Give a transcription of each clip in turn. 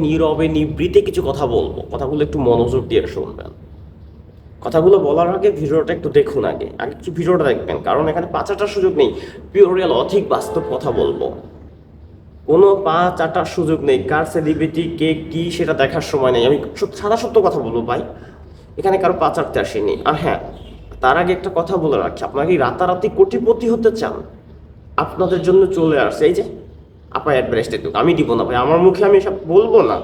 নীরবে নিবৃতে কিছু কথা বলবো, কথাগুলো একটু মনোযোগ দিয়ে শুনবেন। কথাগুলো বলার আগে ভিডিওটা একটু দেখুন, আগে আগে একটু ভিডিওটা দেখবেন, কারণ এখানে পাঁচাটার সুযোগ নেই। পিওর রিয়েল অধিক বাস্তব কথা বলবো, কোনো পা চাটার সুযোগ নেই। কার সেলিব্রিটি কে কি সেটা দেখার সময় নেই। আমি সাদা সত্য কথা বলবো ভাই, এখানে কারো পা চাটতে আসেনি। আর হ্যাঁ, তার আগে একটা কথা বলে রাখছি, আপনারা কি রাতারাতি কোটিপতি হতে চান? আপনাদের জন্য চলে আসছে এই যে আপা অ্যাডভাইসটা, একটু আমি দিব না ভাই, আমার মুখে আমি সব বলবো না,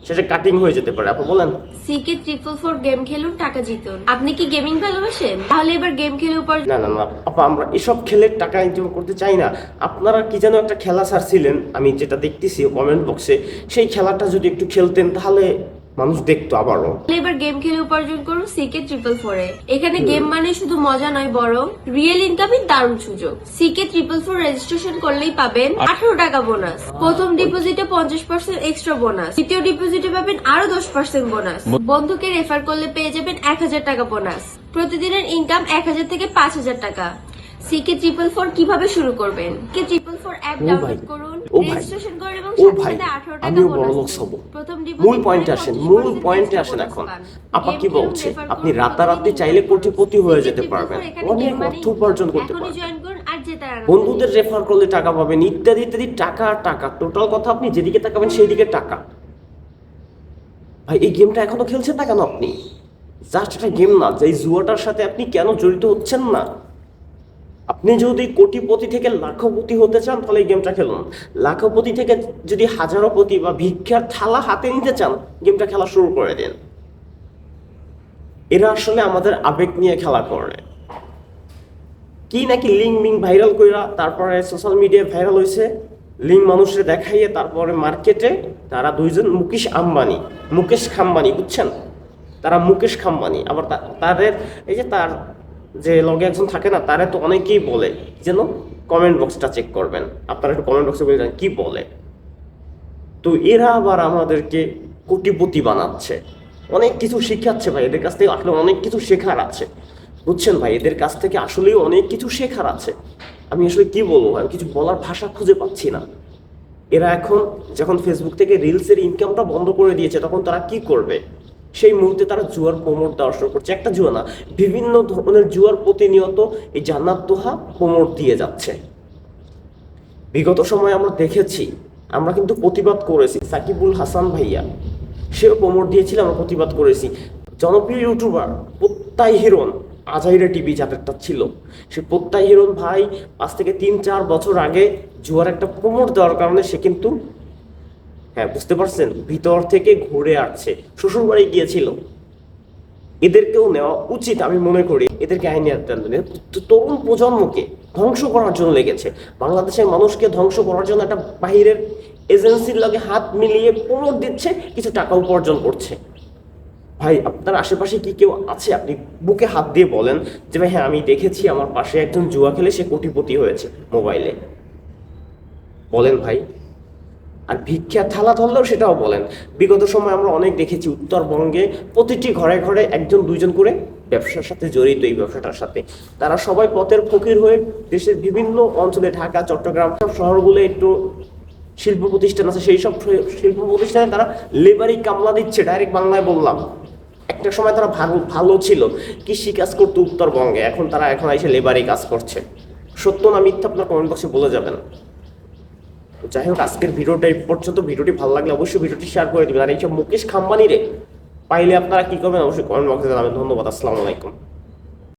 সেটা কাটিং হয়ে যেতে পারে। আপা বলেন। CK444 গেম খেলুন, টাকা জিতুন। আপনি কি গেমিং ভালোবাসেন? তাহলে এবার গেম খেলে উপর। না না না আপা, আমরা এসব খেলে টাকা ইনকাম করতে চাই না। আপনারা কি যেন একটা খেলা ছাড়ছিলেন, আমি যেটা দেখতেছি কমেন্ট বক্সে, সেই খেলাটা যদি একটু খেলতেন তাহলে মানুষ দেখতো আবারও। এবার গেম খেলে উপার্জন করুন CK444 এ। এখানে গেম মানে শুধু মজা নয়, বরং রিয়েল ইনকামের দারুণ সুযোগ। CK444 রেজিস্ট্রেশন করলেই পাবেন 18 টাকা বোনাস, প্রথম ডিপোজিটে 50% এক্সট্রা বোনাস, দ্বিতীয় ডিপোজিটে পাবেন আরো 10% বোনাস, বন্ধুকে রেফার করলে পেয়ে যাবেন 1000 টাকা বোনাস। প্রতিদিনের ইনকাম 1000 থেকে 5000 টাকা। CK444 কিভাবে শুরু করবেন? CK444 অ্যাপ ডাউনলোড করুন, রেজিস্ট্রেশন করুন এবং সাথে 18 টাকা বোনাস পাবেন। প্রথম মূল পয়েন্টে আসেন, মূল পয়েন্টে আসেন। এখন আপা কি বলছে, আপনি রাতারাতি চাইলে কোটিপতি হয়ে যেতে পারবেন, অনেক অর্থ উপার্জন করতে পারবেন, বন্ধুদের রেফার করলে টাকা পাবেন, ইত্যাদি ইত্যাদি। টাকা টাকা, টোটাল কথা আপনি যেদিকে তাকাবেন সেই দিকে টাকা। ভাই এই গেমটা এখনো খেলছেন না কেন আপনি? জাস্ট একটা গেম না, যে জুয়াটার সাথে আপনি কেন জড়িত হচ্ছেন না? আপনি যদি কোটিপতি থেকে লাখপতি হতে চান তাহলে এই গেমটা খেলুন। লাখপতি থেকে যদি হাজারোপতি বা ভিক্ষার থালা হাতে নিতে চান, গেমটা খেলা শুরু করে দিন। এরা আসলে আমাদের আবেগ নিয়ে খেলা করে। কি নাকি লিঙ্ক মিং ভাইরাল কইরা তারপরে সোশ্যাল মিডিয়ায় ভাইরাল হয়েছে, লিঙ্ক মানুষের দেখাইয়ে তারপরে মার্কেটে তারা দুইজন মুকেশ খাম্বানি, বুঝছেন? তারা মুকেশ খাম্বানি। আবার তাদের এই যে তার যে লগে একজন থাকে না, তারা তো অনেকেই বলে যেন কমেন্ট বক্সটা চেক করবেন। আপনারা একটু কমেন্ট বক্সে বলে কি বলে। তো এরা আবার আমাদেরকে কোটিপতি বানাচ্ছে, অনেক কিছু শিখাচ্ছে ভাই। এদের কাছ থেকে আসলে অনেক কিছু শেখার আছে, বুঝছেন ভাই? এদের কাছ থেকে আসলেই অনেক কিছু শেখার আছে। আমি আসলে কি বলবো, আমি কিছু বলার ভাষা খুঁজে পাচ্ছি না। এরা এখন যখন ফেসবুক থেকে রিলসের ইনকামটা বন্ধ করে দিয়েছে, তখন তারা কি করবে? সেই মুহূর্তে তারা জুয়ার প্রমোট দেওয়া শুরু করছে। একটা জুয়া না, বিভিন্ন ধরনের জুয়ার প্রতিনিয়ত এই জান্নাত দোহা প্রমোট দিয়ে যাচ্ছে। বিগত সময় আমরা দেখেছি, আমরা কিন্তু প্রতিবাদ করেছি। সাকিবুল হাসান ভাইয়া সেও প্রমোট দিয়েছিল, আমরা প্রতিবাদ করেছি। জনপ্রিয় ইউটিউবার প্রত্যয় হিরণ, আজাইরা টিভি যাদেরটা ছিল, সে প্রত্যয় হিরণ ভাই 5 থেকে 3-4 বছর আগে জুয়ার একটা প্রমোট দেওয়ার কারণে সে কিন্তু, হ্যাঁ বুঝতে পারছেন, ভিতর থেকে ঘুরে আসছে, শ্বশুর বাড়ি গিয়েছিল। এদেরকেও নেওয়া উচিত আমি মনে করি। এদেরকে আইনি তরুণ প্রজন্মকে ধ্বংস করার জন্য লেগেছে। বাংলাদেশের মানুষকে ধ্বংস করার জন্য একটা বাহিরের এজেন্সির লগে হাত মিলিয়ে প্রমোট দিচ্ছে, কিছু টাকা উপার্জন করছে। ভাই আপনার আশেপাশে কি কেউ আছে? আপনি বুকে হাত দিয়ে বলেন যে ভাই হ্যাঁ আমি দেখেছি আমার পাশে একজন জুয়া খেলে সে কোটিপতি হয়েছে মোবাইলে। বলেন ভাই। আর ভিক্ষা থালা ধরলেও সেটাও বলেন। বিগত সময় আমরা অনেক দেখেছি উত্তরবঙ্গে প্রতিটি ঘরে ঘরে একজন দুইজন করে ব্যবসার সাথে জড়িত, এই ব্যবসাটার সাথে। তারা সবাই পথের ফকির হয়ে দেশের বিভিন্ন অঞ্চলে, ঢাকা, চট্টগ্রাম সব শহরগুলো একটু শিল্প প্রতিষ্ঠান আছে, সেই সব শিল্প প্রতিষ্ঠানে তারা লেবারি কামলা দিচ্ছে। ডাইরেক্ট বাংলায় বললাম, একটা সময় তারা ভালো ভালো ছিল, কৃষি কাজ করতো উত্তরবঙ্গে, এখন তারা এসে লেবারি কাজ করছে। সত্য না মিথ্যা আপনার কমেন্ট বক্সে বলে যাবেন। যাই হোক, আজকের ভিডিওটা এই পর্যন্ত। ভিডিওটি ভালো লাগলে অবশ্যই ভিডিওটি শেয়ার করে দিবেন। আর এইসব মুকেশ খাম্বানি রে পাইলে আপনারা কি করবেন অবশ্যই কমেন্ট বক্সে জানাবেন। ধন্যবাদ, আসসালামু আলাইকুম।